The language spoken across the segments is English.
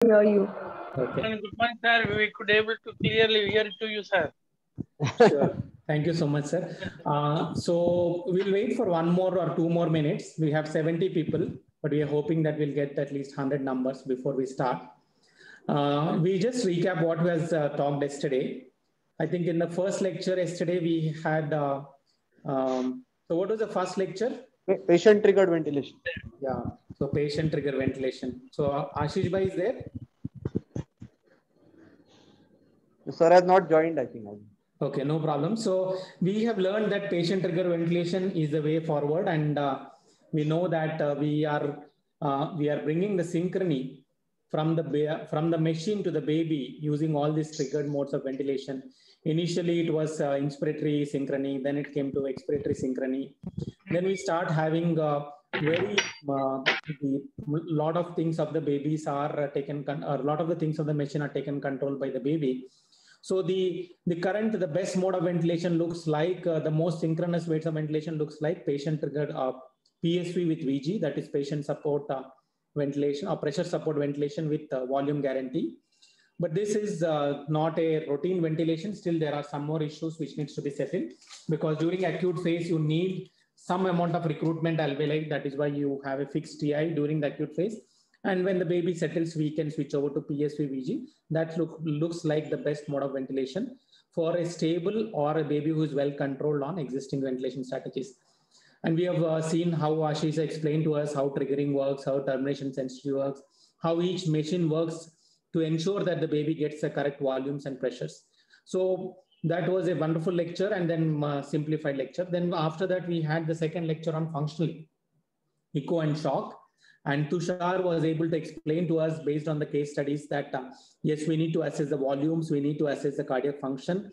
hear you. Okay. Good morning, sir. We could able to clearly hear to you, sir. Sure. Thank you so much, sir. So we'll wait for 1 more or 2 more minutes. We have 70 people, but we are hoping that we'll get at least 100 numbers before we start. We just recap what was talked yesterday. I think in the first lecture yesterday, we had, so what was the first lecture? Patient triggered ventilation. Yeah, so patient trigger ventilation. So Ashish Bhai is there? The sir has not joined, I think. Okay, no problem. So we have learned that patient trigger ventilation is the way forward, and we know that we are bringing the synchrony from the machine to the baby using all these triggered modes of ventilation. Initially, it was inspiratory synchrony, then it came to expiratory synchrony. Then we start having lot of things of the babies are taken, a lot of the things of the machine are taken control by the baby. So the best mode of ventilation looks like the most synchronous ways of ventilation looks like patient triggered PSV with VG, that is patient support ventilation or pressure support ventilation with volume guarantee. But this is not a routine ventilation. Still, there are some more issues which needs to be settled, because during acute phase, you need some amount of recruitment alveoli. That is why you have a fixed TI during the acute phase. And when the baby settles, we can switch over to PSV-VG. That looks like the best mode of ventilation for a stable or a baby who is well controlled on existing ventilation strategies. And we have seen how Ashish explained to us how triggering works, how termination sensitivity works, how each machine works to ensure that the baby gets the correct volumes and pressures. So that was a wonderful lecture, and then simplified lecture. Then after that, we had the second lecture on functional echo and shock. And Tushar was able to explain to us based on the case studies that, yes, we need to assess the volumes, we need to assess the cardiac function.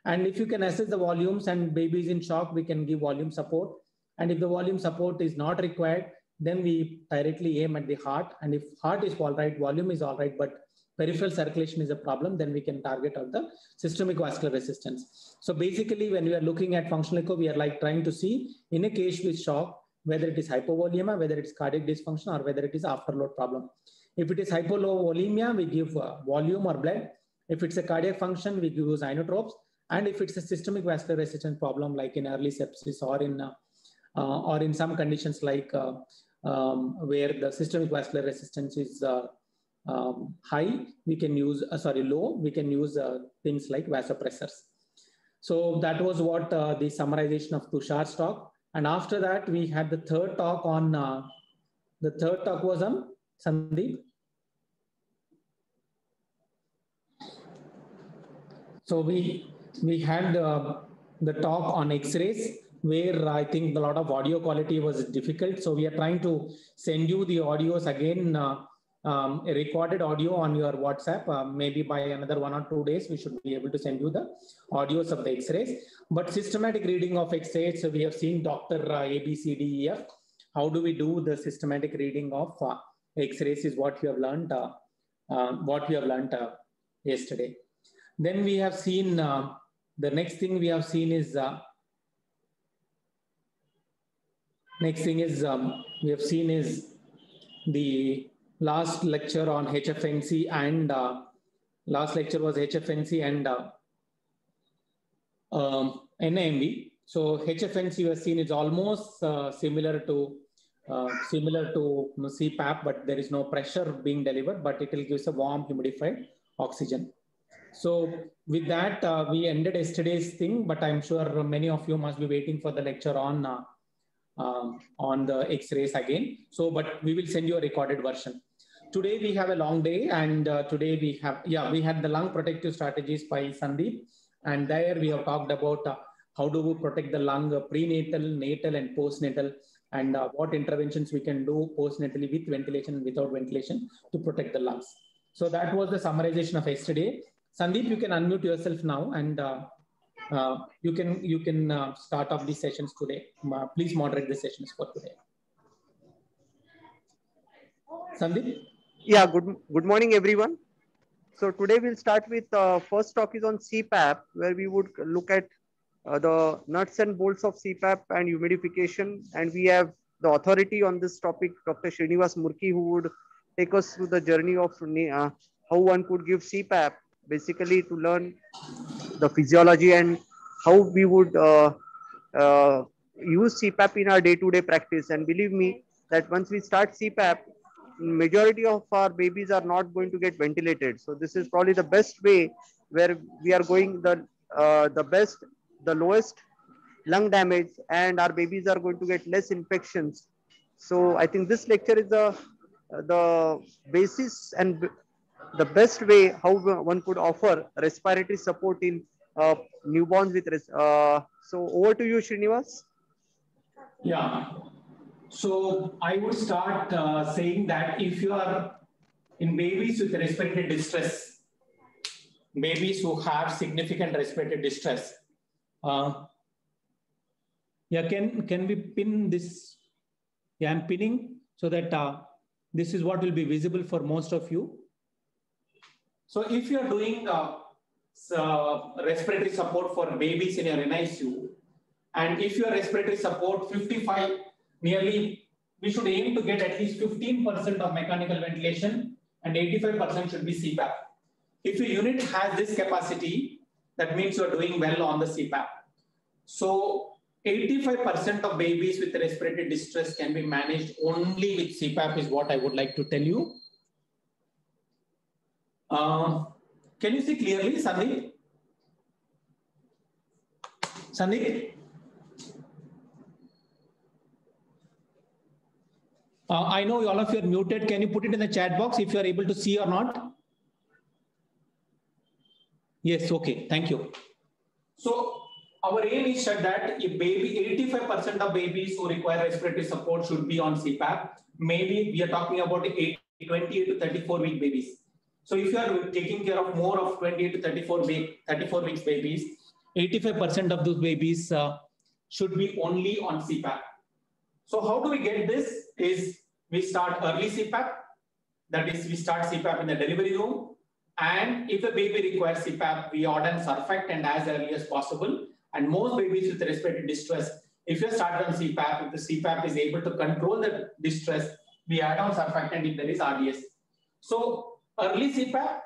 And if you can assess the volumes and baby is in shock, we can give volume support. And if the volume support is not required, then we directly aim at the heart. And if heart is all right, volume is all right, but peripheral circulation is a problem, then we can target out the systemic vascular resistance. So basically, when we are looking at functional echo, we are like trying to see in a case with shock, whether it is hypovolemia, whether it's cardiac dysfunction, or whether it is afterload problem. If it is hypovolemia, we give volume or blood. If it's a cardiac function, we use inotropes. And if it's a systemic vascular resistance problem, like in early sepsis or in some conditions like where the systemic vascular resistance is high, we can use, low, we can use things like vasopressors. So that was what the summarization of Tushar's talk. And after that, we had the third talk on, the third talk was on Sandeep. So we had the talk on X-rays, where I think a lot of audio quality was difficult. So we are trying to send you the audios again, a recorded audio on your WhatsApp. Maybe by another 1 or 2 days, we should be able to send you the audios of the X-rays. But systematic reading of X-rays, so we have seen Dr. A, B, C, D, E, F. How do we do the systematic reading of X-rays is what we have learned, yesterday. Then we have seen, the next thing we have seen is, we have seen is the last lecture on HFNC, and last lecture was HFNC and NAMV. So HFNC we have seen is almost similar to CPAP, but there is no pressure being delivered, but it will give us a warm humidified oxygen. So with that, we ended yesterday's thing, but I'm sure many of you must be waiting for the lecture on the X-rays again. So, but we will send you a recorded version. Today we have a long day, and today we have, we had the lung protective strategies by Sandeep, and there we have talked about how do we protect the lung prenatal, natal, and postnatal, and what interventions we can do postnatally with ventilation and without ventilation to protect the lungs. So that was the summarization of yesterday. Sandeep, you can unmute yourself now, and you can start off these sessions today. Please moderate the sessions for today. Sandeep? Yeah, good morning, everyone. So today we'll start with first talk is on CPAP, where we would look at the nuts and bolts of CPAP and humidification. And we have the authority on this topic, Dr. Srinivas Murki, who would take us through the journey of how one could give CPAP, basically to learn the physiology and how we would use CPAP in our day-to-day practice. And believe me, that once we start CPAP, majority of our babies are not going to get ventilated. So this is probably the best way where we are going the best, the lowest lung damage, and our babies are going to get less infections. So I think this lecture is the basis and the best way how one could offer respiratory support in newborns with so over to you, Srinivas. Yeah. So I would start saying that if you are in babies with respiratory distress, babies who have significant respiratory distress, yeah, can we pin this? Yeah, I'm pinning so that this is what will be visible for most of you. So if you are doing respiratory support for babies in your NICU, and if your respiratory support 55, nearly, we should aim to get at least 15% of mechanical ventilation and 85% should be CPAP. If your unit has this capacity, that means you are doing well on the CPAP. So 85% of babies with respiratory distress can be managed only with CPAP is what I would like to tell you. Can you see clearly, Sandeep? Sandeep? I know all of you are muted. Can you put it in the chat box if you are able to see or not? Yes, okay, thank you. So our aim is that if baby, 85% of babies who require respiratory support should be on CPAP. Maybe we are talking about 28 to 34 week babies. So if you are taking care of more of 28 to 34 weeks babies, 85% of those babies should be only on CPAP. So how do we get this? Is we start early CPAP, that is we start CPAP in the delivery room, and if the baby requires CPAP, we order surfactant as early as possible. And most babies with respiratory distress, if you start on CPAP, if the CPAP is able to control the distress, we add on surfactant if there is RDS. So early CPAP,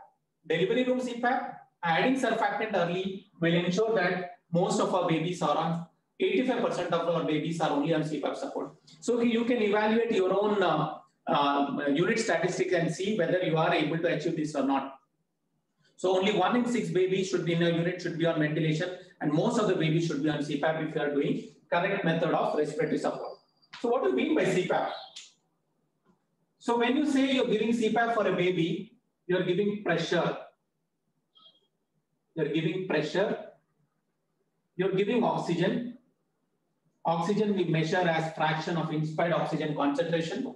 delivery room CPAP, adding surfactant early will ensure that most of our babies are on 85% of our babies are only on CPAP support. So you can evaluate your own unit statistics and see whether you are able to achieve this or not. So only 1 in 6 babies should be in a unit should be on ventilation, and most of the babies should be on CPAP if you are doing correct method of respiratory support. So what do you mean by CPAP? So when you say you're giving CPAP for a baby, you're giving pressure. You're giving pressure. You're giving oxygen. Oxygen we measure as fraction of inspired oxygen concentration.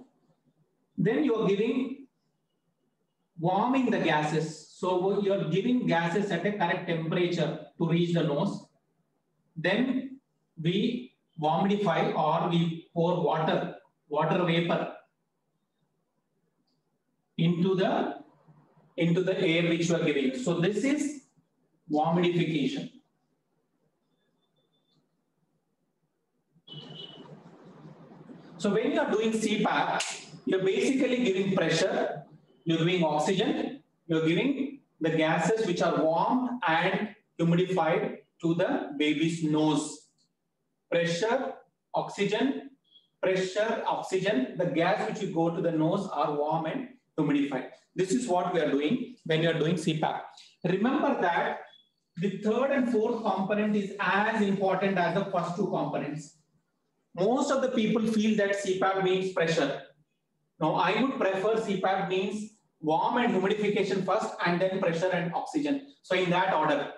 Then you're giving warming the gases. So you're giving gases at a correct temperature to reach the nose. Then we warmify or we pour water vapor into the air which you are giving. So this is warmidification. So when you are doing CPAP, you're basically giving pressure, you're giving oxygen, you're giving the gases which are warm and humidified to the baby's nose. Pressure, oxygen, the gas which will go to the nose are warm and humidified. This is what we are doing when you are doing CPAP. Remember that the third and fourth component is as important as the first two components. Most of the people feel that CPAP means pressure. Now, I would prefer CPAP means warm and humidification first, and then pressure and oxygen. So in that order,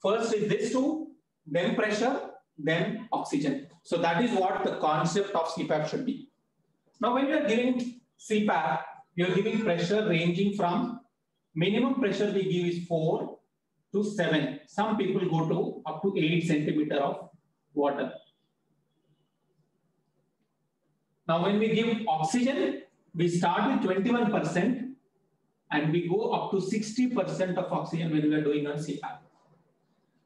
first is this two, then pressure, then oxygen. So that is what the concept of CPAP should be. Now, when you are giving CPAP, you are giving pressure ranging from minimum pressure we give is 4 to 7. Some people go to up to 8 centimeter of water. Now, when we give oxygen, we start with 21% and we go up to 60% of oxygen when we are doing on CPAP.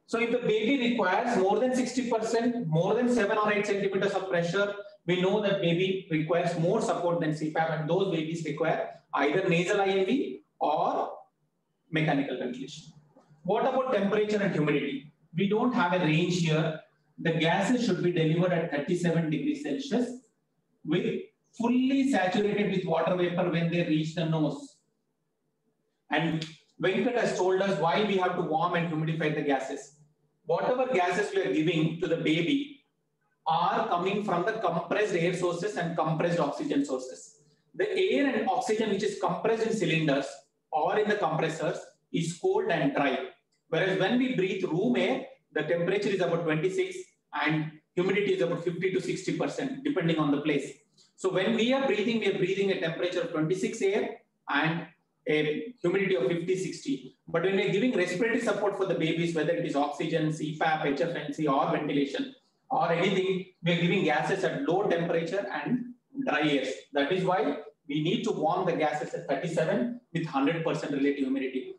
So if the baby requires more than 60%, more than 7 or 8 centimeters of pressure, we know that baby requires more support than CPAP, and those babies require either nasal INV or mechanical ventilation. What about temperature and humidity? We don't have a range here. The gases should be delivered at 37 degrees Celsius with fully saturated with water vapor when they reach the nose. And Venkat has told us why we have to warm and humidify the gases. Whatever gases we are giving to the baby are coming from the compressed air sources and compressed oxygen sources. The air and oxygen which is compressed in cylinders or in the compressors is cold and dry. Whereas when we breathe room air, the temperature is about 26 and humidity is about 50 to 60% depending on the place. So when we are breathing a temperature of 26 air and a humidity of 50, 60. But when we are giving respiratory support for the babies, whether it is oxygen, CPAP, HFNC or ventilation or anything, we are giving gases at low temperature and dry air. That is why we need to warm the gases at 37 with 100% relative humidity.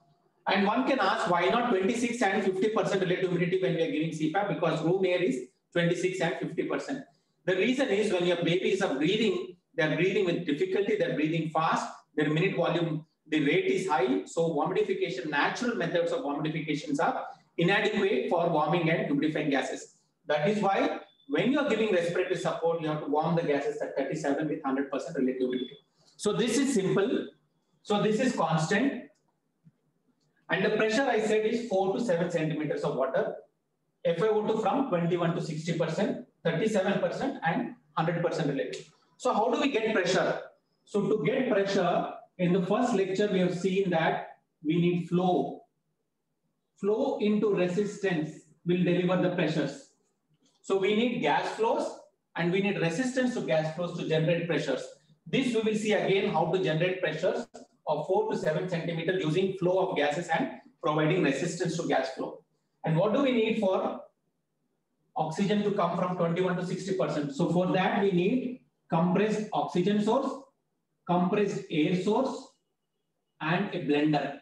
And one can ask why not 26 and 50% relative humidity when we are giving CPAP, because room air is 26 and 50%. The reason is when your babies are breathing, they are breathing with difficulty, they are breathing fast, their minute volume, the rate is high. So humidification, natural methods of humidifications are inadequate for warming and humidifying gases. That is why when you are giving respiratory support, you have to warm the gases at 37 with 100% relative humidity. So this is simple. So this is constant. And the pressure I said is 4 to 7 centimeters of water. FiO2 from 21 to 60%, 37% and 100% relative. So how do we get pressure? So to get pressure, in the first lecture, we have seen that we need flow. Flow into resistance will deliver the pressures. So we need gas flows and we need resistance to gas flows to generate pressures. This we will see again how to generate pressures of 4 to 7 centimeters using flow of gases and providing resistance to gas flow. And what do we need for oxygen to come from 21 to 60%? So for that, we need compressed oxygen source, compressed air source, and a blender.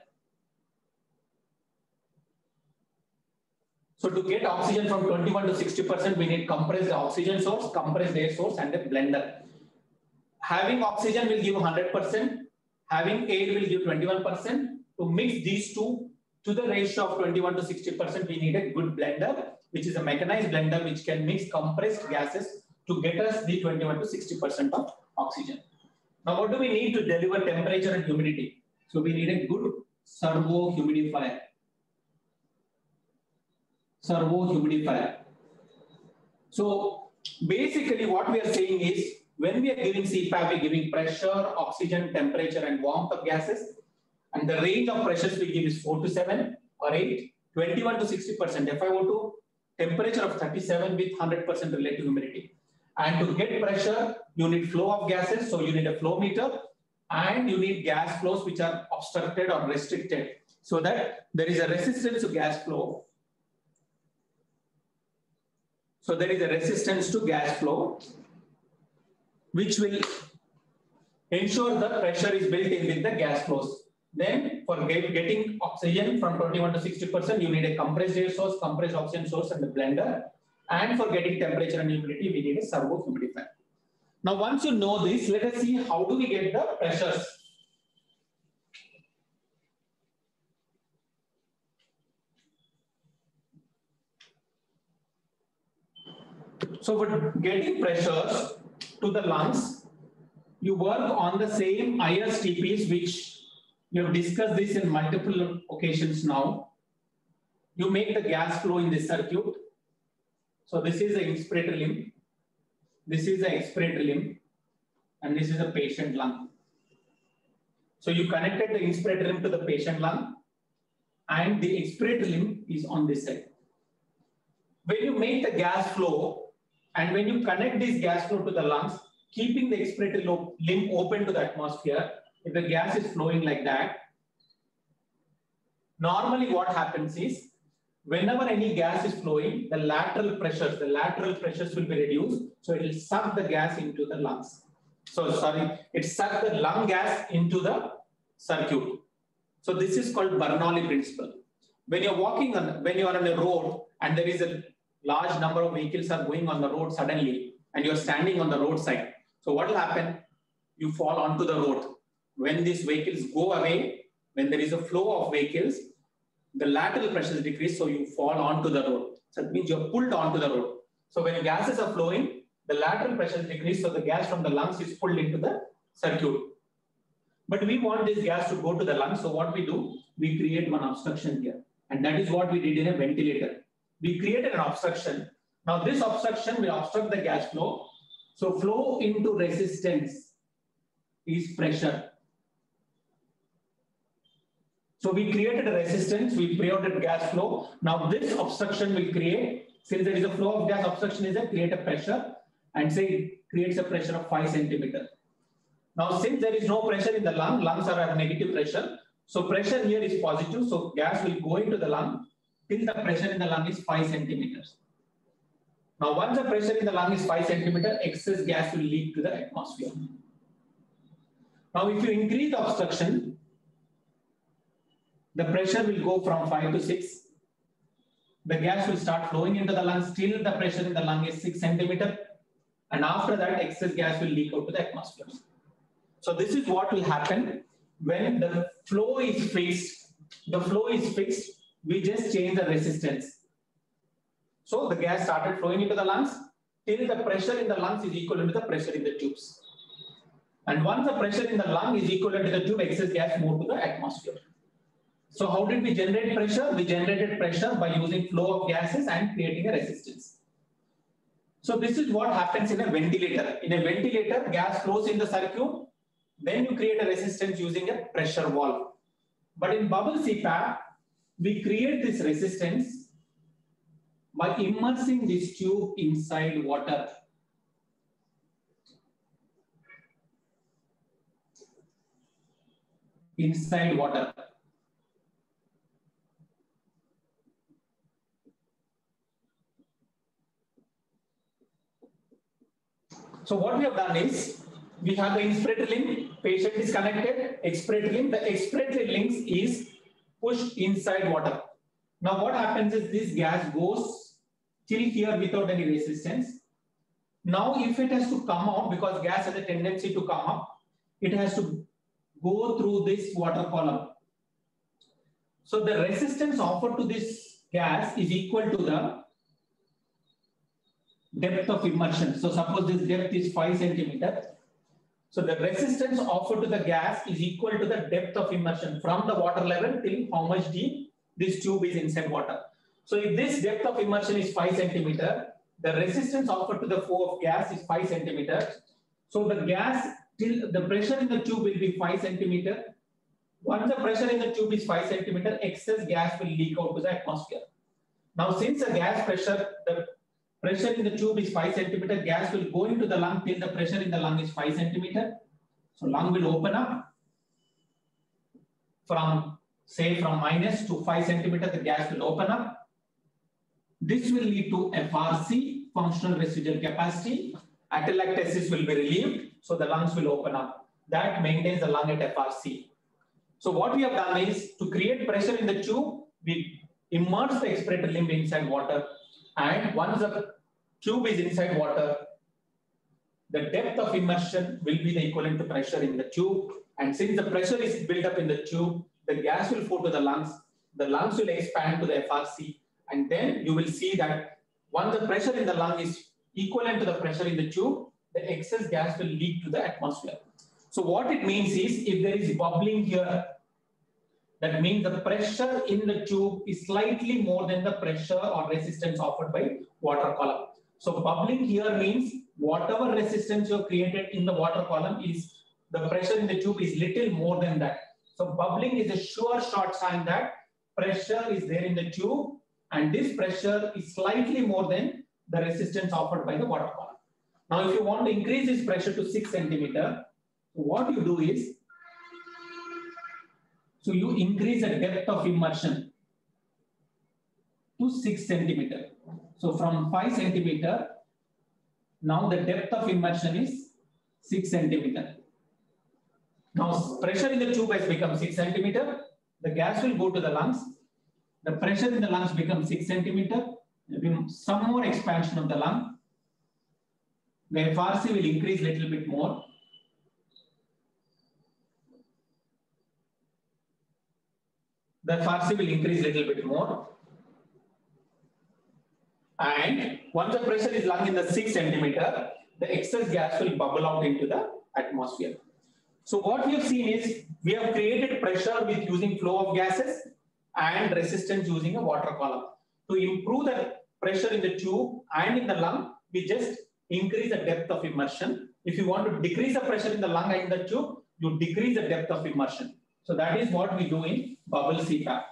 So to get oxygen from 21 to 60%, we need compressed oxygen source, compressed air source, and a blender. Having oxygen will give 100%, having air will give 21%. To mix these two to the ratio of 21 to 60%, we need a good blender, which is a mechanized blender which can mix compressed gases to get us the 21 to 60% of oxygen. Now, what do we need to deliver temperature and humidity? So we need a good servo humidifier. Servo humidifier. So basically what we are saying is when we are giving CPAP, we are giving pressure, oxygen, temperature and warmth of gases. And the range of pressures we give is 4 to 7 or 8, 21 to 60% FiO2, temperature of 37 with 100% relative humidity. And to get pressure, you need flow of gases. So you need a flow meter and you need gas flows which are obstructed or restricted so that there is a resistance to gas flow. So there is a resistance to gas flow which will ensure the pressure is built in with the gas flows. Then for getting oxygen from 21 to 60%, you need a compressed air source, compressed oxygen source and a blender. And for getting temperature and humidity, we need a servo humidifier. Now, once you know this, let us see how do we get the pressures. So for getting pressures to the lungs, you work on the same ISTPs, which you have discussed this in multiple occasions now. You make the gas flow in this circuit. So this is the inspiratory limb. This is the expiratory limb. And this is the patient lung. So you connected the inspiratory limb to the patient lung. And the expiratory limb is on this side. When you make the gas flow, and when you connect this gas flow to the lungs, keeping the expiratory limb open to the atmosphere, if the gas is flowing like that, normally what happens is, whenever any gas is flowing, the lateral pressures will be reduced. So it will suck the gas into the lungs. So sorry, it sucks the lung gas into the circuit. So this is called Bernoulli principle. When you're walking on, when you are on a road and there is a large number of vehicles are going on the road suddenly, and you're standing on the roadside. So what will happen? You fall onto the road. when these vehicles go away, when there is a flow of vehicles, the lateral pressure is decreased, so you fall onto the road. So that means you're pulled onto the road. So when gases are flowing, the lateral pressure is decreased, so the gas from the lungs is pulled into the circuit. But we want this gas to go to the lungs, so what we do? We create one obstruction here. And that is what we did in a ventilator. We created an obstruction. Now this obstruction will obstruct the gas flow. So flow into resistance is pressure. So we created a resistance, we created gas flow. Now this obstruction will create, since there is a flow of gas, obstruction is a create a pressure, and say it creates a pressure of 5 centimeters. Now since there is no pressure in the lung, lungs are at negative pressure. So pressure here is positive, so gas will go into the lung till the pressure in the lung is 5 centimeters. Now once the pressure in the lung is 5 centimeters, excess gas will leak to the atmosphere. Now if you increase the obstruction, the pressure will go from 5 to 6. The gas will start flowing into the lungs till the pressure in the lung is 6 centimeters. And after that, excess gas will leak out to the atmosphere. So this is what will happen when the flow is fixed. The flow is fixed, we just change the resistance. So the gas started flowing into the lungs till the pressure in the lungs is equivalent to the pressure in the tubes. And once the pressure in the lung is equivalent to the tube, excess gas moved to the atmosphere. So how did we generate pressure? We generated pressure by using flow of gases and creating a resistance. So this is what happens in a ventilator. In a ventilator, gas flows in the circuit, then you create a resistance using a pressure valve. But in bubble CPAP, we create this resistance by immersing this tube inside water. Inside water. So what we have done is, we have the inspiratory limb, patient is connected, expiratory limb. The expiratory limb is pushed inside water. Now what happens is this gas goes till here without any resistance. Now if it has to come out, because gas has a tendency to come up, it has to go through this water column. So the resistance offered to this gas is equal to the depth of immersion. So suppose this depth is 5 centimeters. So the resistance offered to the gas is equal to the depth of immersion from the water level till how much deep this tube is inside water. So if this depth of immersion is 5 centimeters, the resistance offered to the flow of gas is 5 centimeters. So the gas till the pressure in the tube will be 5 centimeters. Once the pressure in the tube is 5 centimeters, excess gas will leak out to the atmosphere. Now since the gas pressure, the pressure in the tube is 5 centimeters, gas will go into the lung till the pressure in the lung is 5 centimeters. So lung will open up from, say, from minus to 5 centimeters, the gas will open up. This will lead to FRC, functional residual capacity. Atelectasis will be relieved, so the lungs will open up. That maintains the lung at FRC. So what we have done is, to create pressure in the tube, we immerse the expiratory limb inside water. And once the tube is inside water, the depth of immersion will be the equivalent to pressure in the tube. And since the pressure is built up in the tube, the gas will flow to the lungs will expand to the FRC. And then you will see that once the pressure in the lung is equivalent to the pressure in the tube, the excess gas will leak to the atmosphere. So what it means is, if there is bubbling here, that means the pressure in the tube is slightly more than the pressure or resistance offered by water column. So bubbling here means whatever resistance you have created in the water column is, the pressure in the tube is little more than that. So bubbling is a sure short sign that pressure is there in the tube, and this pressure is slightly more than the resistance offered by the water column. Now if you want to increase this pressure to 6 centimeters, what you do is, so you increase the depth of immersion to 6 centimeters. So from 5 centimeters, now the depth of immersion is 6 centimeters. Now pressure in the tube has become 6 centimeters. The gas will go to the lungs. The pressure in the lungs becomes 6 centimeters. There will be some more expansion of the lung. The FRC will increase a little bit more. the FRC will increase a little bit more. And once the pressure is lung in the 6 centimeter, the excess gas will bubble out into the atmosphere. So what we have seen is we have created pressure with using flow of gases and resistance using a water column. To improve the pressure in the tube and in the lung, we just increase the depth of immersion. If you want to decrease the pressure in the lung and in the tube, you decrease the depth of immersion. So that is what we do in bubble CPAP.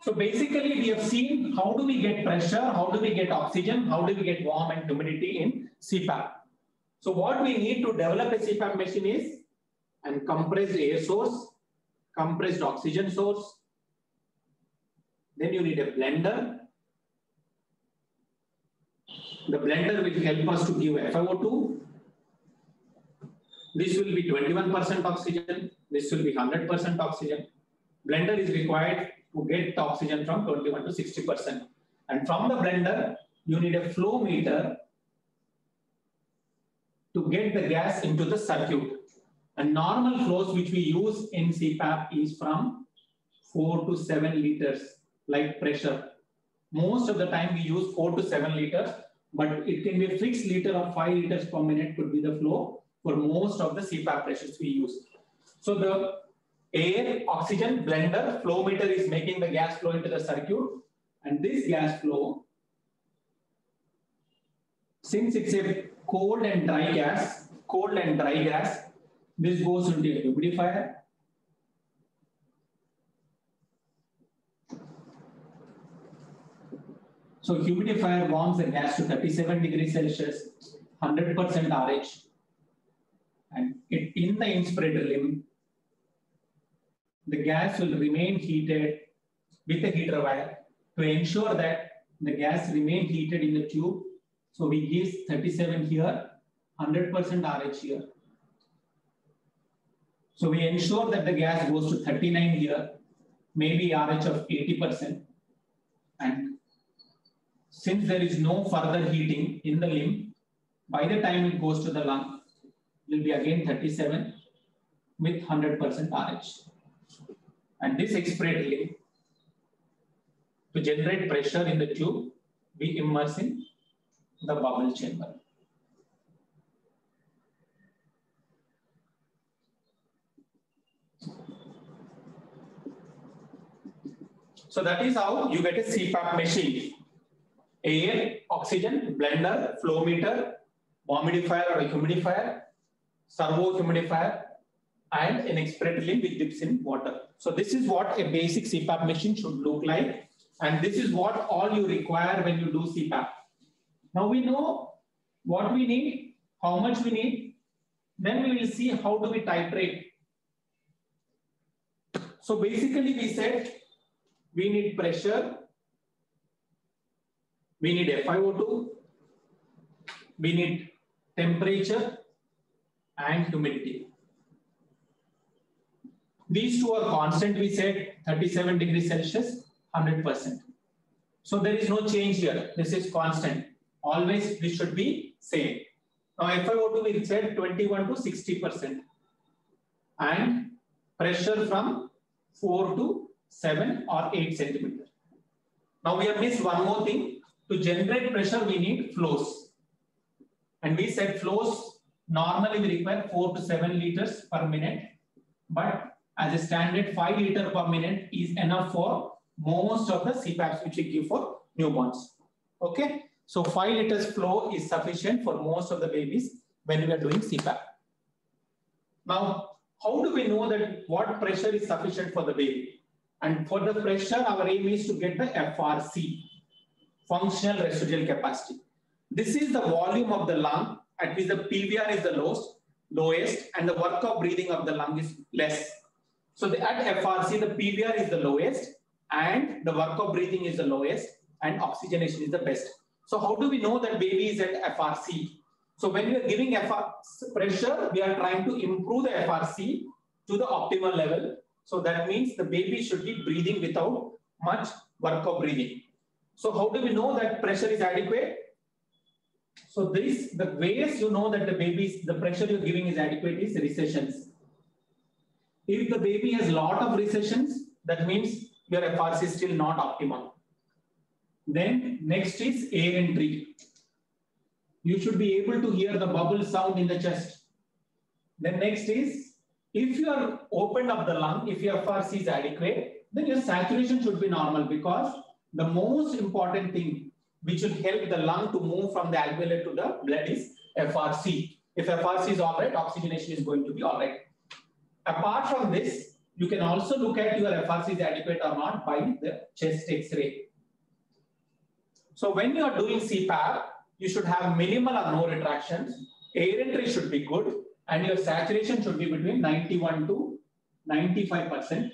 So basically we have seen how do we get pressure, how do we get oxygen, how do we get warmth and humidity in CPAP. So what we need to develop a CPAP machine is a compressed air source, compressed oxygen source. Then you need a blender. The blender will help us to give FiO2. This will be 21% oxygen. This will be 100% oxygen. Blender is required to get the oxygen from 21 to 60%. And from the blender, you need a flow meter to get the gas into the circuit. And normal flows which we use in CPAP is from 4 to 7 liters, like pressure. Most of the time we use 4 to 7 liters, but it can be a fixed liter of 5 liters per minute could be the flow for most of the CPAP pressures we use. So the air, oxygen, blender, flow meter is making the gas flow into the circuit. And this gas flow, since it's a cold and dry gas, this goes into a humidifier. So humidifier warms the gas to 37 degrees Celsius, 100% RH. And in the inspirator limb, the gas will remain heated with a heater wire to ensure that the gas remain heated in the tube. So we give 37 here, 100% RH here. So we ensure that the gas goes to 39 here, maybe RH of 80%. And since there is no further heating in the limb, by the time it goes to the lung, it will be again 37 with 100% RH. And this expiratory limb, to generate pressure in the tube, we immerse in the bubble chamber. So that is how you get a CPAP machine. Air, oxygen, blender, flow meter, humidifier or a humidifier, servo humidifier, and an expiratory limb which dips in water. So this is what a basic CPAP machine should look like. And this is what all you require when you do CPAP. Now we know what we need, how much we need. Then we will see how do we titrate. So basically we said we need pressure, we need FiO2, we need temperature and humidity. These two are constant, we said 37 degrees Celsius, 100%. So there is no change here. This is constant. Always this should be same. Now FiO2 we said 21 to 60%. And pressure from 4 to 7 or 8 centimeters. Now we have missed one more thing. To generate pressure, we need flows. And we said flows normally we require 4 to 7 liters per minute. But as a standard 5 liters per minute is enough for most of the CPAPs which we give for newborns. Okay. So 5 liters flow is sufficient for most of the babies when we are doing CPAP. Now, how do we know that what pressure is sufficient for the baby? And for the pressure, our aim is to get the FRC, functional residual capacity. This is the volume of the lung at which the PVR is the lowest and the work of breathing of the lung is less. So at FRC, the PVR is the lowest and the work of breathing is the lowest and oxygenation is the best. So how do we know that baby is at FRC? So when we are giving pressure, we are trying to improve the FRC to the optimal level. So that means the baby should be breathing without much work of breathing. So how do we know that pressure is adequate? So the ways you know that the pressure you're giving is adequate is recessions. If the baby has a lot of recessions, that means your FRC is still not optimum. Then next is air entry. You should be able to hear the bubble sound in the chest. Then next is, if you are opened up the lung, if your FRC is adequate, then your saturation should be normal, because the most important thing which will help the lung to move from the alveoli to the blood is FRC. If FRC is all right, oxygenation is going to be all right. Apart from this, you can also look at your FRC is adequate or not by the chest X-ray. So when you are doing CPAP, you should have minimal or no retractions. Air entry should be good, and your saturation should be between 91 to 95%.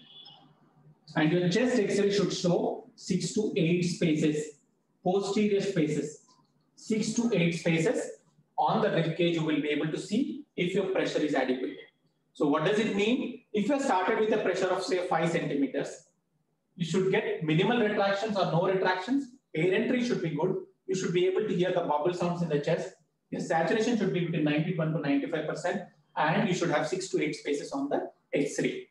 And your chest X-ray should show 6 to 8 spaces, posterior spaces, 6 to 8 spaces. On the rib cage, you will be able to see if your pressure is adequate. So what does it mean? If you started with a pressure of say 5 centimeters, you should get minimal retractions or no retractions. Air entry should be good. You should be able to hear the bubble sounds in the chest. Your saturation should be between 91 to 95%, and you should have 6 to 8 spaces on the X-ray.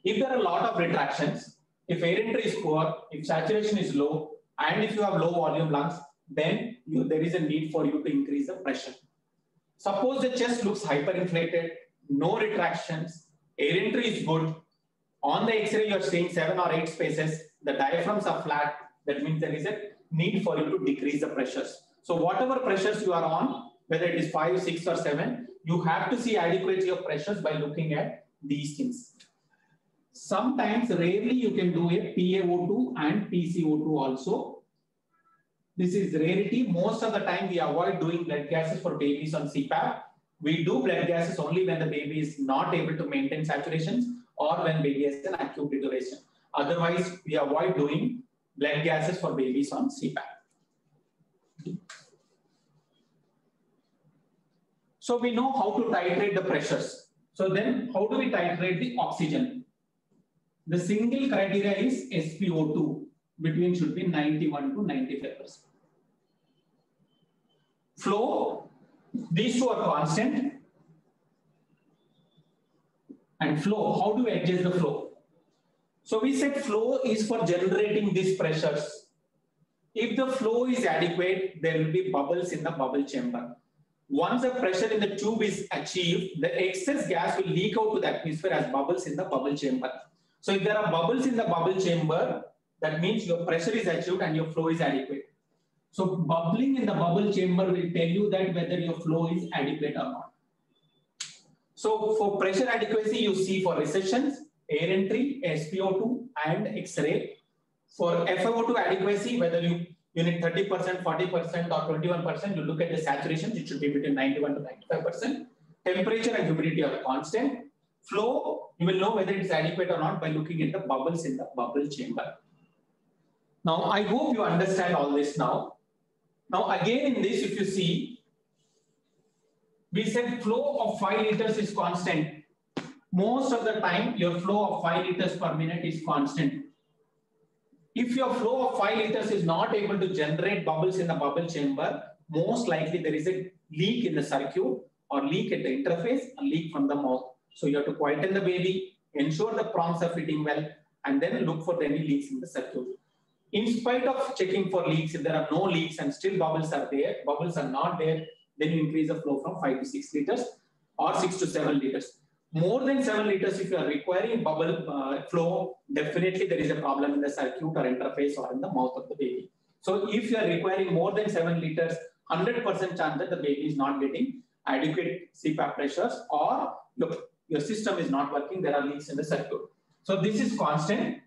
If there are a lot of retractions, if air entry is poor, if saturation is low, and if you have low volume lungs, then there is a need for you to increase the pressure. Suppose the chest looks hyperinflated, no retractions, air entry is good. On the X-ray, you're seeing 7 or 8 spaces. The diaphragms are flat. That means there is a need for you to decrease the pressures. So whatever pressures you are on, whether it is 5, 6, or 7, you have to see adequacy of pressures by looking at these things. Sometimes, rarely, you can do a PaO2 and PCO2 also. This is rarity. Most of the time, we avoid doing blood gases for babies on CPAP. We do blood gases only when the baby is not able to maintain saturations or when baby has an acute deterioration. Otherwise, we avoid doing blood gases for babies on CPAP. So we know how to titrate the pressures. So then how do we titrate the oxygen? The single criteria is SpO2 between should be 91 to 95%. Flow, these two are constant. And flow, how do we adjust the flow? So we said flow is for generating these pressures. If the flow is adequate, there will be bubbles in the bubble chamber. Once the pressure in the tube is achieved, the excess gas will leak out to the atmosphere as bubbles in the bubble chamber. So if there are bubbles in the bubble chamber, that means your pressure is achieved and your flow is adequate. So bubbling in the bubble chamber will tell you that whether your flow is adequate or not. So for pressure adequacy, you see for recessions, air entry, SpO2, and X-ray. For FiO2 adequacy, whether you need 30%, 40%, or 21%, you look at the saturation, it should be between 91 to 95%. Temperature and humidity are constant. Flow, you will know whether it is adequate or not by looking at the bubbles in the bubble chamber. Now, I hope you understand all this now. Now, again in this, if you see, we said flow of 5 liters is constant. Most of the time, your flow of 5 liters per minute is constant. If your flow of 5 liters is not able to generate bubbles in the bubble chamber, most likely there is a leak in the circuit or leak at the interface, a leak from the mouth. So you have to quieten the baby, ensure the prongs are fitting well, and then look for any leaks in the circuit. In spite of checking for leaks, if there are no leaks and still bubbles are there, bubbles are not there, then you increase the flow from 5 to 6 liters or 6 to 7 liters. More than 7 liters, if you are requiring bubble flow, definitely there is a problem in the circuit or interface or in the mouth of the baby. So if you are requiring more than 7 liters, 100% chance that the baby is not getting adequate CPAP pressures or your system is not working, there are leaks in the circuit. So this is constant,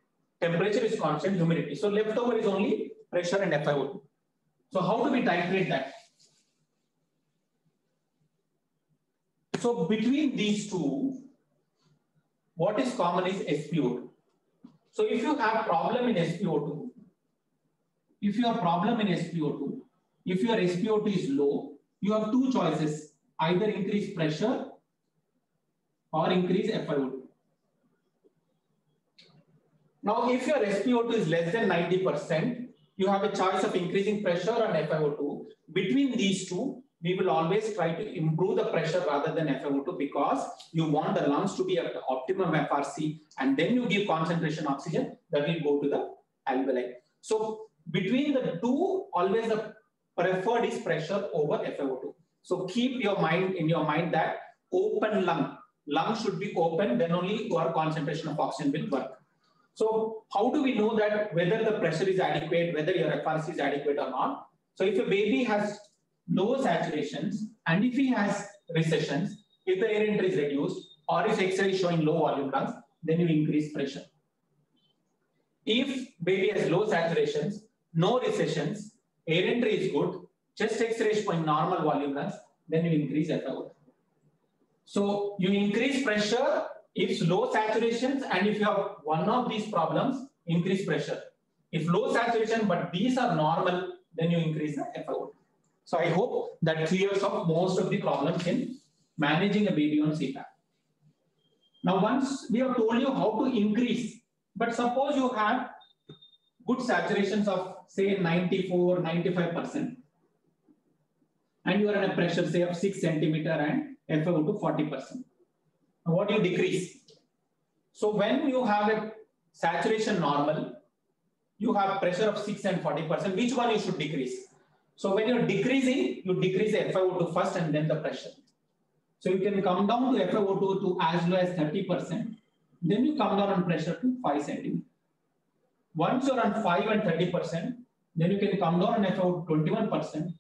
temperature is constant, humidity. So leftover is only pressure and FiO2. So how do we titrate that? So between these two, what is common is SpO2. So if you have problem in SpO2, if your SpO2 is low, you have two choices, either increase pressure or increase FiO2. Now, if your SpO2 is less than 90%, you have a choice of increasing pressure and FiO2. Between these two, we will always try to improve the pressure rather than FiO2 because you want the lungs to be at the optimum FRC, and then you give concentration oxygen that will go to the alveoli. So between the two, always the preferred is pressure over FiO2. So keep your mind in your mind that open lung should be open, then only your concentration of oxygen will work. So how do we know that whether the pressure is adequate, whether your FRC is adequate or not? So if a baby has low saturations and if he has recessions, if the air entry is reduced or if X-ray is showing low volume lungs, then you increase pressure. If baby has low saturations, no recessions, air entry is good, chest X-ray is showing normal volume lungs, then you increase FiO2. So you increase pressure if low saturations, and if you have one of these problems, increase pressure. If low saturation, but these are normal, then you increase the FiO2. So I hope that clears up most of the problems in managing a baby on CPAP. Now, once we have told you how to increase, but suppose you have good saturations of say 94, 95%, and you are in a pressure say of 6 centimeter and FiO2 40%. Now, what do you decrease? So when you have a saturation normal, you have pressure of 6 and 40%, which one you should decrease? So when you're decreasing, you decrease the FiO2 first and then the pressure. So you can come down to FiO2 to as low as 30%. Then you come down on pressure to 5 centimeters. Once you're on 5 and 30%, then you can come down on FiO2 21%.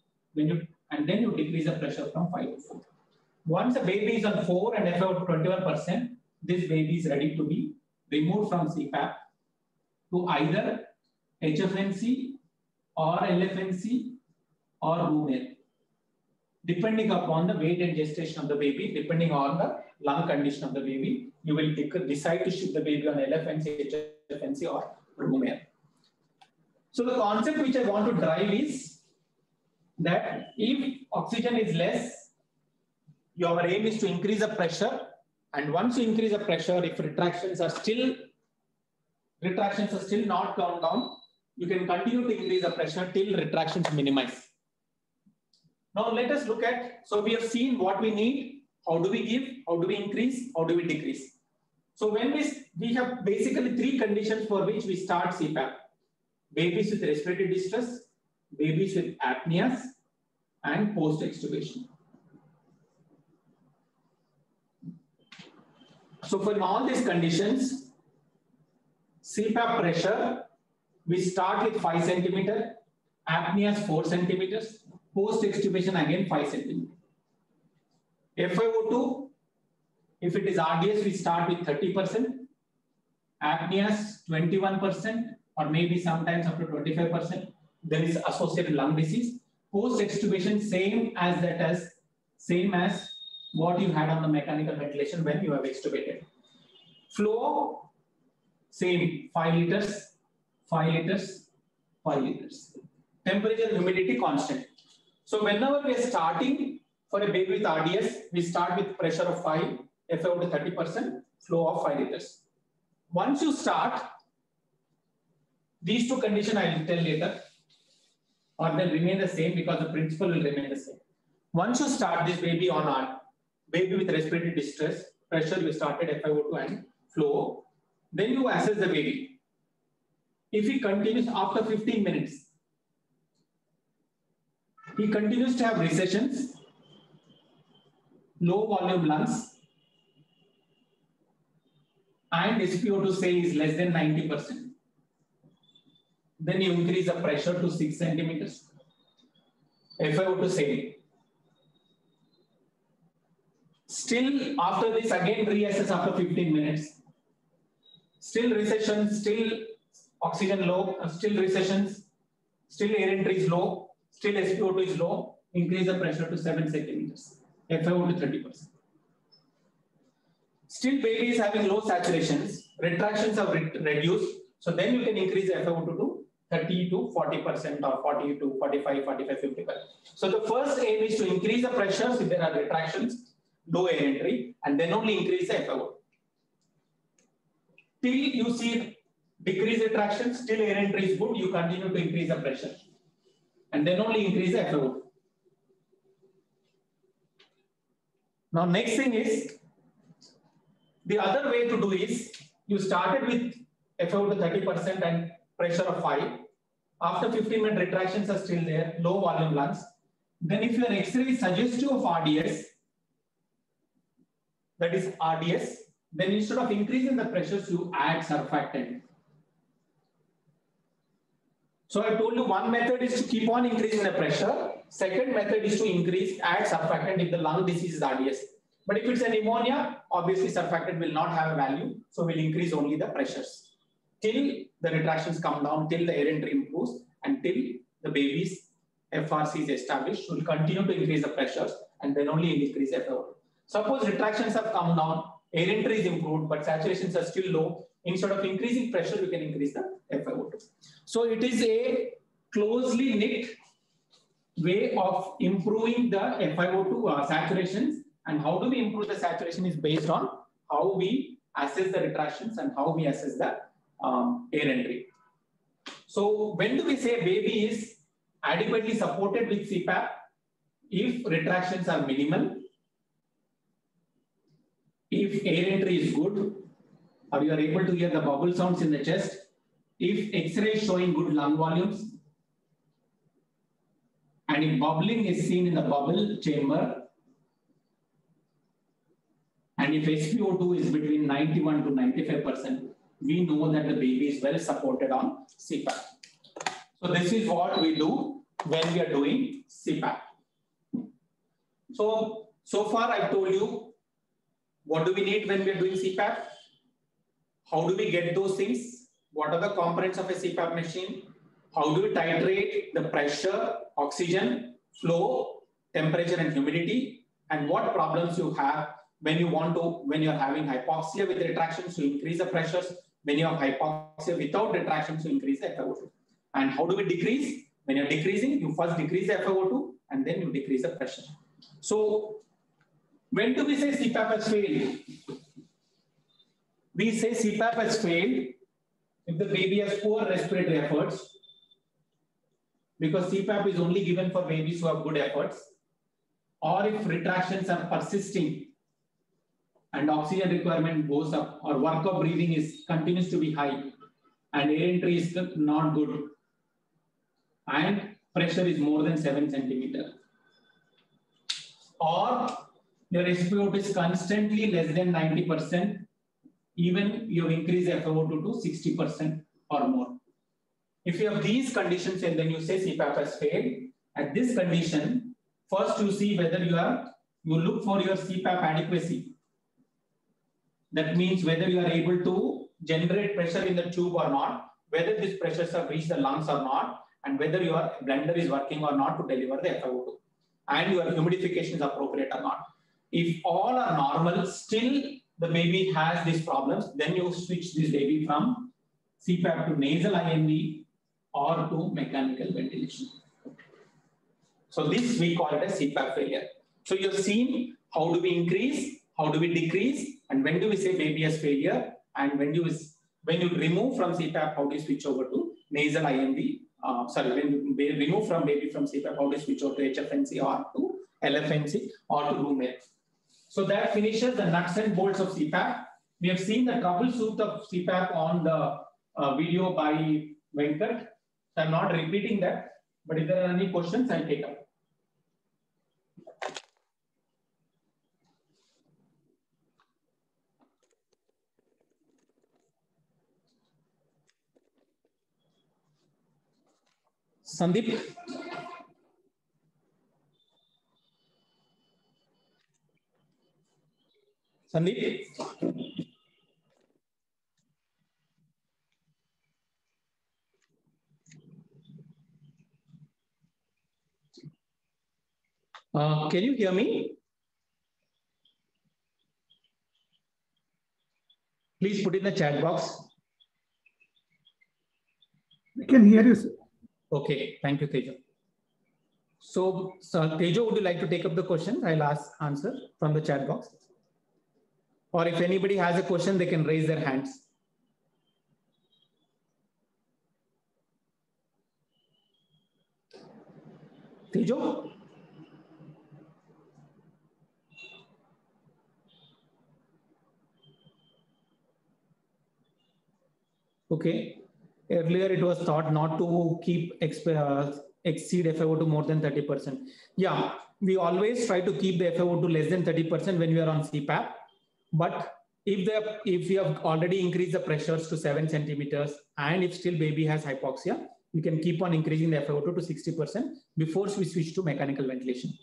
And then you decrease the pressure from 5 to 4. Once a baby is on 4 and FiO2 21%, this baby is ready to be removed from CPAP to either HFNC or LFNC or room air, depending upon the weight and gestation of the baby, depending on the lung condition of the baby, you will decide to ship the baby on LFNC, HFNC or room air. So the concept which I want to drive is that if oxygen is less, your aim is to increase the pressure, and once you increase the pressure, if retractions are still not gone down, you can continue to increase the pressure till retractions minimize. Now let us look at, so we have seen what we need, how do we give, how do we increase, how do we decrease. So when we have basically 3 conditions for which we start CPAP: babies with respiratory distress, babies with apneas, and post-extubation. So for all these conditions, CPAP pressure, we start with 5 centimeter, apneas 4 centimeters, post-extubation again 5 centimeters. FiO2, if it is RDS, we start with 30%, apneas 21%, or maybe sometimes up to 25%. There is associated lung disease. Post-extubation, same as what you had on the mechanical ventilation when you have extubated. Flow, same, 5 liters, 5 liters, 5 liters. Temperature, humidity, constant. So whenever we are starting for a baby with RDS, we start with pressure of 5, FiO2 30%, flow of 5 liters. Once you start, these 2 conditions I will tell later, or they'll remain the same because the principle will remain the same. Once you start this baby on baby with respiratory distress, pressure, you started FiO2 and flow, then you assess the baby. If he continues after 15 minutes, he continues to have recessions, low volume lungs, and SpO2 say is less than 90%. Then you increase the pressure to 6 centimeters. FiO2 same. Still after this again reassess after 15 minutes. Still recessions, still oxygen low, still recessions, still air entry is low, still SpO2 is low, increase the pressure to 7 centimeters. FiO2 30%. Still baby is having low saturations, retractions have reduced, so then you can increase FiO2 to 30 to 40% or 40 to 45, 45, 55. So the first aim is to increase the pressures if there are retractions, low air entry, and then only increase the FiO2. Till you see decrease retraction, still air entry is good, you continue to increase the pressure. And then only increase the FiO2. Now, next thing is, the other way to do is, you started with FO to 30% and pressure of 5. After 15-minute retractions are still there, low volume lungs. Then if your X-ray is suggestive of RDS, that is RDS, then instead of increasing the pressures, you add surfactant. So I told you one method is to keep on increasing the pressure. Second method is to add surfactant if the lung disease is RDS. But if it's a pneumonia, obviously surfactant will not have a value, so we'll increase only the pressures till the retractions come down, till the air entry improves, and till the baby's FRC is established. We'll continue to increase the pressures and then only increase FO2. Suppose retractions have come down, air entry is improved, but saturations are still low. Instead of increasing pressure, we can increase the FO2. So it is a closely knit way of improving the FiO2 saturations. And how do we improve the saturation is based on how we assess the retractions and how we assess the air entry. So when do we say baby is adequately supported with CPAP? If retractions are minimal, if air entry is good, or you are able to hear the bubble sounds in the chest, if X-ray is showing good lung volumes, and if bubbling is seen in the bubble chamber, and if SpO2 is between 91 to 95%, we know that the baby is well supported on CPAP. So this is what we do when we are doing CPAP. So far I've told you what do we need when we are doing CPAP? How do we get those things? What are the components of a CPAP machine? How do we titrate the pressure, oxygen, flow, temperature and humidity? And what problems you have when you're having hypoxia with retractions to increase the pressures, when you have hypoxia without retractions to increase the FiO2. And how do we decrease? When you're decreasing, you first decrease the FiO2 and then you decrease the pressure. So when do we say CPAP has failed? We say CPAP has failed if the baby has poor respiratory efforts, because CPAP is only given for babies who have good efforts, or if retractions are persisting and oxygen requirement goes up, or work of breathing continues to be high, and air entry is not good, and pressure is more than 7 centimeters, or your SpO2 is constantly less than 90%, even you increase FiO2 to 60% or more. If you have these conditions and then you say CPAP has failed, at this condition, first you see whether you look for your CPAP adequacy. That means whether you are able to generate pressure in the tube or not, whether these pressures have reached the lungs or not, and whether your blender is working or not to deliver the FiO2, and your humidification is appropriate or not. If all are normal, still the baby has these problems, then you switch this baby from CPAP to nasal INV or to mechanical ventilation. So this we call it a CPAP failure. So you've seen how do we increase, how do we decrease, and when do we say baby has failure, and when you remove from CPAP, how do you switch over to nasal INV? When you remove from baby from CPAP, how do you switch over to HFNC or to LFNC or to room air? So that finishes the nuts and bolts of CPAP. We have seen the troubleshoot of CPAP on the video by Venkat. So I'm not repeating that, but if there are any questions, I'll take up. Sandeep? Sandeep? Can you hear me? Please put in the chat box. We can hear you, sir. Okay, thank you, Tejo. So Tejo, would you like to take up the question? I'll answer from the chat box. Or if anybody has a question, they can raise their hands. Tejo? Okay. Earlier, it was thought not to keep exceed FiO2 more than 30%. Yeah, we always try to keep the FiO2 less than 30% when we are on CPAP. But if we have already increased the pressures to 7 centimeters and if still baby has hypoxia, we can keep on increasing the FiO2 to 60% before we switch to mechanical ventilation.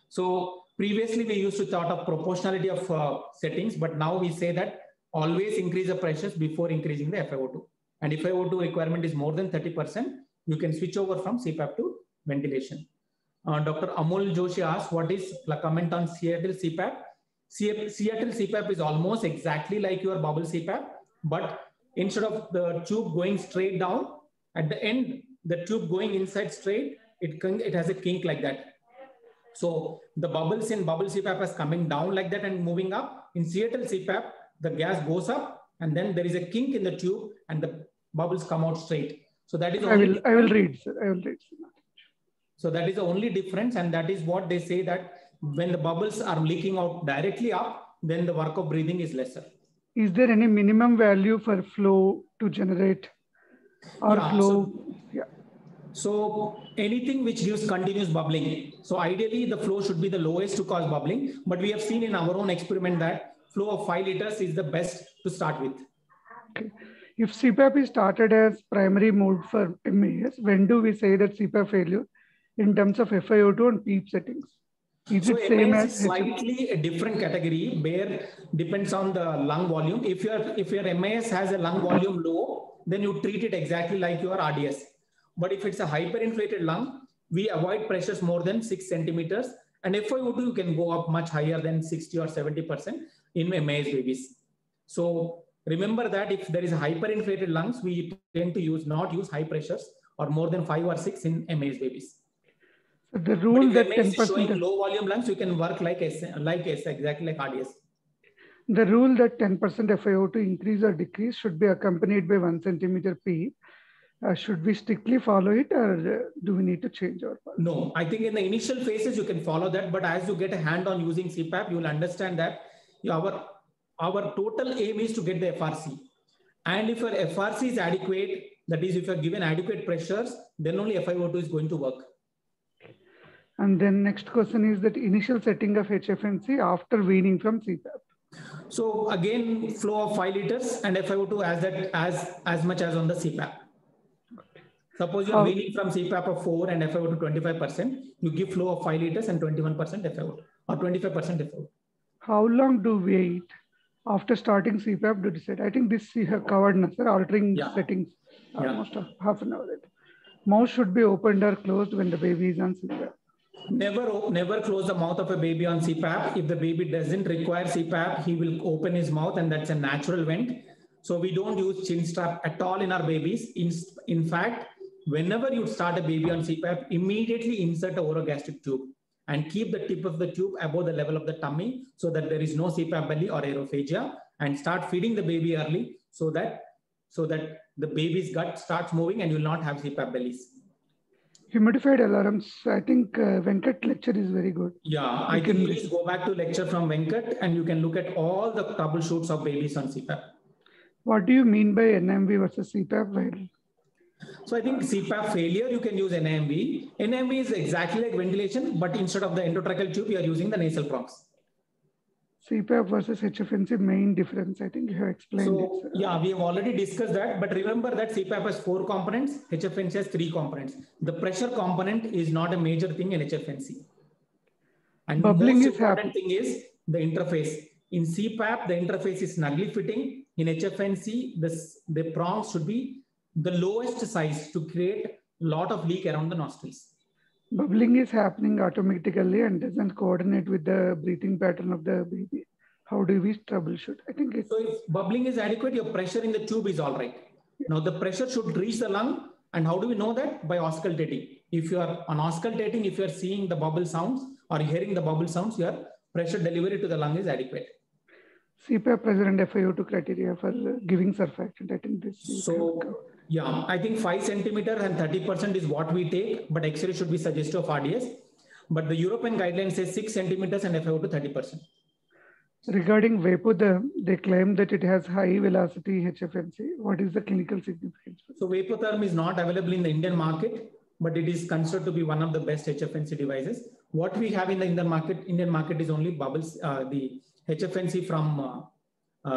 So previously we used to thought of proportionality of settings, but now we say that always increase the pressures before increasing the FiO2. And if FiO2 requirement is more than 30%, you can switch over from CPAP to ventilation. Dr. Amol Joshi asked, what is the comment on Seattle CPAP? Seattle CPAP is almost exactly like your bubble CPAP, but instead of the tube going straight down, at the end, the tube going inside straight, it has a kink like that. So the bubbles in bubble CPAP is coming down like that and moving up. In Seattle CPAP, the gas goes up and then there is a kink in the tube and the bubbles come out straight. So that is I will read, sir. I will read. So that is the only difference, and that is what they say, that when the bubbles are leaking out directly up, then the work of breathing is lesser. Is there any minimum value for flow to generate or flow? So anything which gives continuous bubbling. So ideally the flow should be the lowest to cause bubbling, but we have seen in our own experiment that flow of 5 liters is the best to start with. Okay. If CPAP is started as primary mode for MAS, when do we say that CPAP failure in terms of FiO2 and PEEP settings? Is it same MAS as is slightly a different category where depends on the lung volume. If your MAS has a lung volume low, then you treat it exactly like your RDS. But if it's a hyperinflated lung, we avoid pressures more than 6 centimeters, and FiO2 can go up much higher than 60 or 70% in MAS babies. So remember that if there is a hyperinflated lungs, we tend to not use high pressures or more than 5 or 6 in MAS babies. So the rule that 10% is showing low volume lungs, you can work like exactly like RDS. The rule that 10% FiO2 increase or decrease should be accompanied by 1 centimeter PEEP. Should we strictly follow it, or do we need to change our policy? No, I think in the initial phases you can follow that, but as you get a hand on using CPAP, you will understand that our total aim is to get the FRC. And if your FRC is adequate, that is, if you are given adequate pressures, then only FiO2 is going to work. And then next question is that initial setting of HFNC after weaning from CPAP. So again, flow of 5 liters and FiO2 as much as on the CPAP. Suppose you're weaning from CPAP of 4 and FiO2 25%, you give flow of 5 liters and 21% FiO2 or 25% FiO2. How long do we wait after starting CPAP to decide? I think this you have covered, sir, altering settings almost half an hour. Mouth should be opened or closed when the baby is on CPAP. Never close the mouth of a baby on CPAP. If the baby doesn't require CPAP, he will open his mouth, and that's a natural vent. So we don't use chin strap at all in our babies. In fact, whenever you start a baby on CPAP, immediately insert a orogastric tube and keep the tip of the tube above the level of the tummy so that there is no CPAP belly or aerophagia, and start feeding the baby early so that the baby's gut starts moving and you will not have CPAP bellies. Humidified alarms, I think Venkat lecture is very good. Yeah, I think please go back to lecture from Venkat and you can look at all the troubleshoots of babies on CPAP. What do you mean by NIMV versus CPAP? So I think CPAP failure, you can use NIMV. NIMV is exactly like ventilation, but instead of the endotracheal tube, you are using the nasal prongs. CPAP versus HFNC main difference, I think you have explained it. Sir. Yeah, we have already discussed that, but remember that CPAP has 4 components, HFNC has 3 components. The pressure component is not a major thing in HFNC. And bubbling the most important thing is the interface. In CPAP, the interface is snugly fitting. In HFNC, the prongs should be the lowest size to create a lot of leak around the nostrils. Bubbling is happening automatically and doesn't coordinate with the breathing pattern of the baby. How do we troubleshoot? I think it's... So if bubbling is adequate, your pressure in the tube is all right. Now the pressure should reach the lung. And how do we know that? By auscultating. If you are on auscultating, if you are seeing the bubble sounds or hearing the bubble sounds, your pressure delivery to the lung is adequate. CPAP pressure and FiO2 criteria for giving surfactant. I think this. So yeah, I think 5 centimeters and 30% is what we take, but X-ray should be suggestive of RDS. But the European guidelines says 6 centimeters and FiO2 30%. Regarding Vapotherm, they claim that it has high velocity HFNC. What is the clinical significance? So Vapotherm is not available in the Indian market, but it is considered to be one of the best HFNC devices. What we have in the Indian market is only bubbles, the HFNC from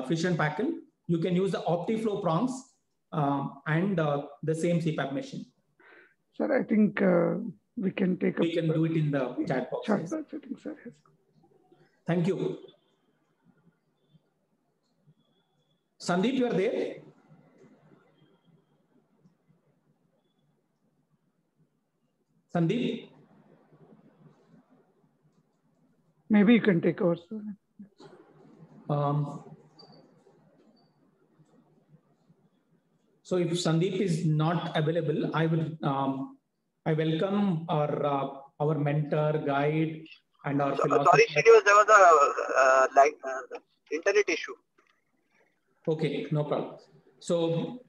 Fish and Paykel. You can use the OptiFlow prongs and the same CPAP machine. Sir, I think we can take We can do it in the chat box. Chat box, I think, sir. Yes. Thank you. Sandeep, you are there? Sandeep? Maybe you can take over, sir. So if Sandeep is not available, I will I welcome our mentor, guide, and our philosopher. Sorry, Srinivas, there was a internet issue. Okay, no problem. So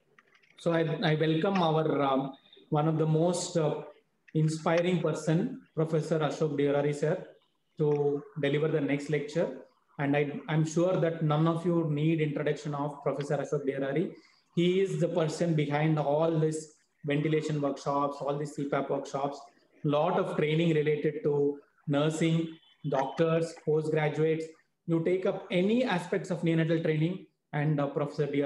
I welcome our one of the most inspiring person, Professor Ashok Deorari sir, to deliver the next lecture. And I'm sure that none of you need introduction of Professor Ashok Deorari. He is the person behind all this ventilation workshops, all these CPAP workshops, lot of training related to nursing, doctors, postgraduates. You take up any aspects of neonatal training, and Professor Deorari